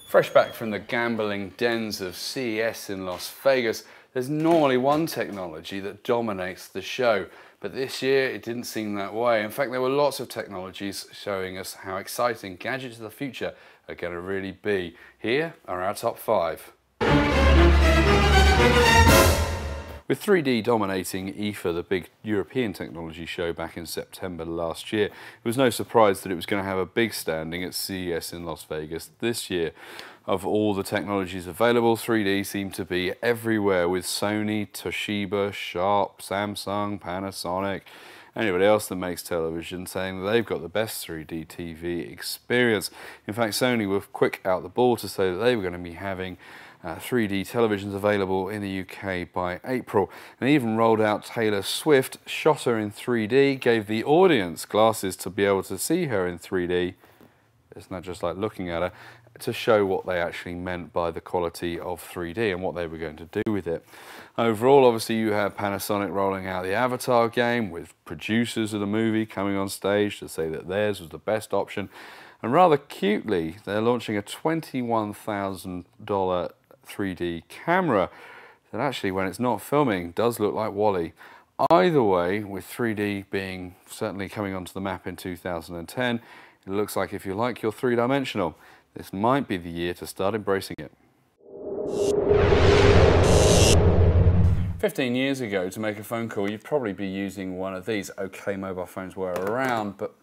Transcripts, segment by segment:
Fresh back from the gambling dens of CES in Las Vegas, there's normally one technology that dominates the show, but this year it didn't seem that way. In fact, there were lots of technologies showing us how exciting gadgets of the future are going to really be. Here are our top 5. With 3D dominating IFA, the big European technology show back in September last year, it was no surprise that it was going to have a big standing at CES in Las Vegas this year. Of all the technologies available, 3D seemed to be everywhere, with Sony, Toshiba, Sharp, Samsung, Panasonic, anybody else that makes television saying that they've got the best 3D TV experience. In fact, Sony were quick out the ball to say that they were going to be having 3D televisions available in the UK by April, and even rolled out Taylor Swift, shot her in 3D, gave the audience glasses to be able to see her in 3D. It's not just like looking at her, to show what they actually meant by the quality of 3D and what they were going to do with it. Overall, obviously, you have Panasonic rolling out the Avatar game, with producers of the movie coming on stage to say that theirs was the best option. And rather cutely, they're launching a $21,000 3D camera that actually, when it's not filming, does look like Wall-E. Either way, with 3D being certainly coming onto the map in 2010, it looks like if you like your three-dimensional, this might be the year to start embracing it. 15 years ago, to make a phone call, you'd probably be using one of these. Okay, mobile phones were around, but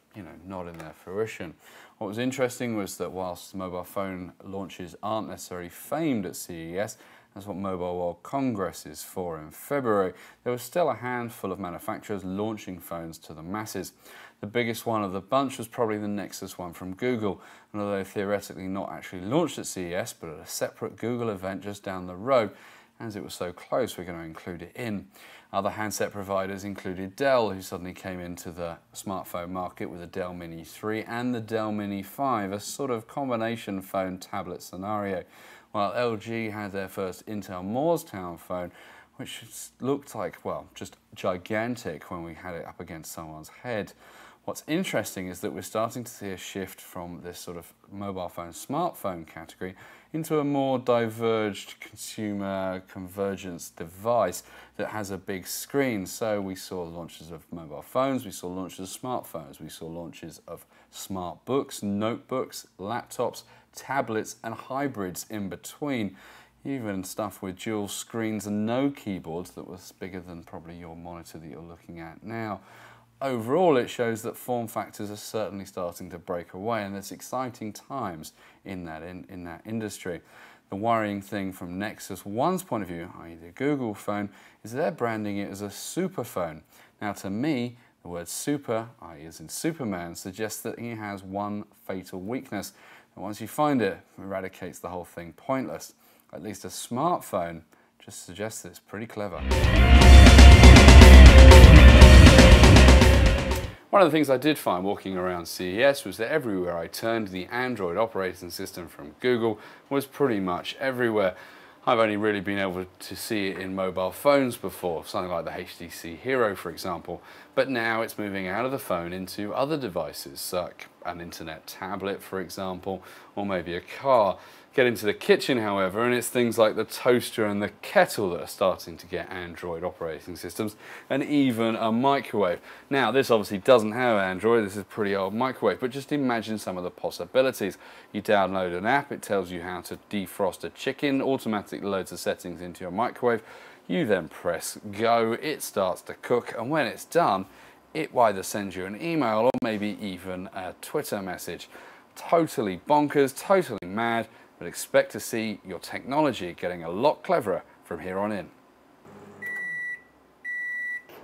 not in their fruition. What was interesting was that whilst mobile phone launches aren't necessarily famed at CES, that's what Mobile World Congress is for in February, there was still a handful of manufacturers launching phones to the masses. The biggest one of the bunch was probably the Nexus one from Google, and although theoretically not actually launched at CES, but at a separate Google event just down the road, as it was so close, we're going to include it in. Other handset providers included Dell, who suddenly came into the smartphone market with the Dell Mini 3 and the Dell Mini 5, a sort of combination phone-tablet scenario, while LG had their first Intel Moorestown phone, which looked like, well, just gigantic when we had it up against someone's head. What's interesting is that we're starting to see a shift from this sort of mobile phone, smartphone category into a more diverged consumer convergence device that has a big screen. So we saw launches of mobile phones, we saw launches of smartphones, we saw launches of smart books, notebooks, laptops, tablets, and hybrids in between. Even stuff with dual screens and no keyboards that was bigger than probably your monitor that you're looking at now. Overall, it shows that form factors are certainly starting to break away, and there's exciting times in that industry. The worrying thing from Nexus One's point of view, i.e. the Google phone, is they're branding it as a super phone. Now, to me, the word super, i.e. as in Superman, suggests that he has one fatal weakness, and once you find it, it eradicates the whole thing pointless. At least a smartphone just suggests that it's pretty clever. One of the things I did find walking around CES was that everywhere I turned, the Android operating system from Google was pretty much everywhere. I've only really been able to see it in mobile phones before, something like the HTC Hero, for example, but now it's moving out of the phone into other devices, like an internet tablet, for example, or maybe a car. Get into the kitchen, however, and it's things like the toaster and the kettle that are starting to get Android operating systems, and even a microwave. Now, this obviously doesn't have Android, this is a pretty old microwave, but just imagine some of the possibilities. You download an app, it tells you how to defrost a chicken, automatically loads the settings into your microwave, you then press go, it starts to cook, and when it's done, it either sends you an email or maybe even a Twitter message. Totally bonkers, totally mad, but expect to see your technology getting a lot cleverer from here on in.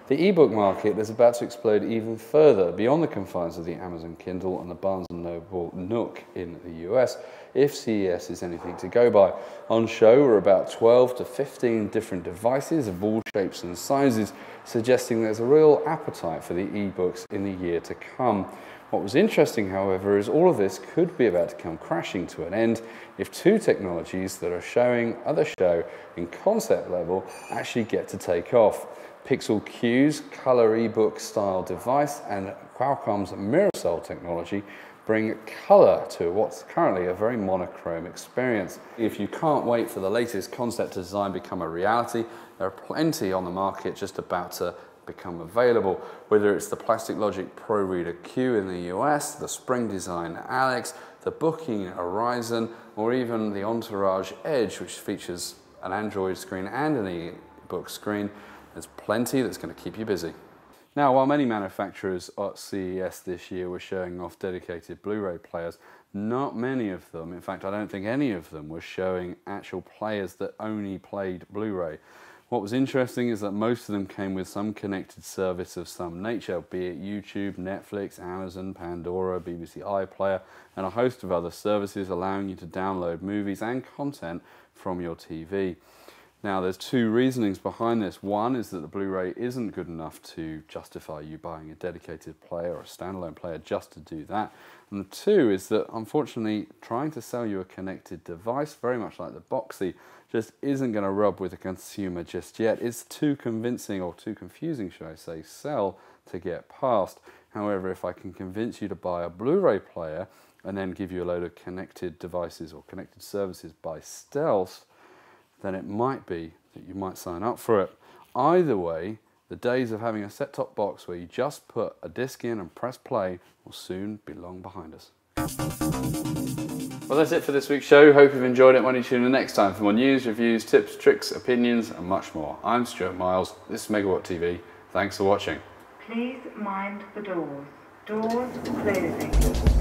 The ebook market is about to explode even further beyond the confines of the Amazon Kindle and the Barnes & Noble Nook in the US, if CES is anything to go by. On show were about 12 to 15 different devices of all shapes and sizes, suggesting there's a real appetite for the ebooks in the year to come. What was interesting, however, is all of this could be about to come crashing to an end if two technologies that are showing at the show in concept level actually get to take off. Pixel Q's color ebook style device and Qualcomm's Mirror Cell technology bring colour to what's currently a very monochrome experience. If you can't wait for the latest concept design become a reality, there are plenty on the market just about to become available, whether it's the Plastic Logic Pro Reader Q in the US, the Spring Design Alex, the Booking Horizon, or even the Entourage Edge, which features an Android screen and an e-book screen. There's plenty that's going to keep you busy. Now, while many manufacturers at CES this year were showing off dedicated Blu-ray players, not many of them, in fact I don't think any of them, were showing actual players that only played Blu-ray. What was interesting is that most of them came with some connected service of some nature, be it YouTube, Netflix, Amazon, Pandora, BBC iPlayer, and a host of other services allowing you to download movies and content from your TV. Now, there's two reasonings behind this. One is that the Blu-ray isn't good enough to justify you buying a dedicated player or a standalone player just to do that. And the two is that, unfortunately, trying to sell you a connected device, very much like the Boxy, just isn't going to rub with the consumer just yet. It's too convincing, or too confusing, should I say, sell to get past. However, if I can convince you to buy a Blu-ray player and then give you a load of connected devices or connected services by stealth, then it might be that you might sign up for it. Either way, the days of having a set-top box where you just put a disc in and press play will soon be long behind us. Well, that's it for this week's show. Hope you've enjoyed it. When you tune in next time for more news, reviews, tips, tricks, opinions, and much more. I'm Stuart Miles. This is Megawhat TV. Thanks for watching. Please mind the doors. Doors closing.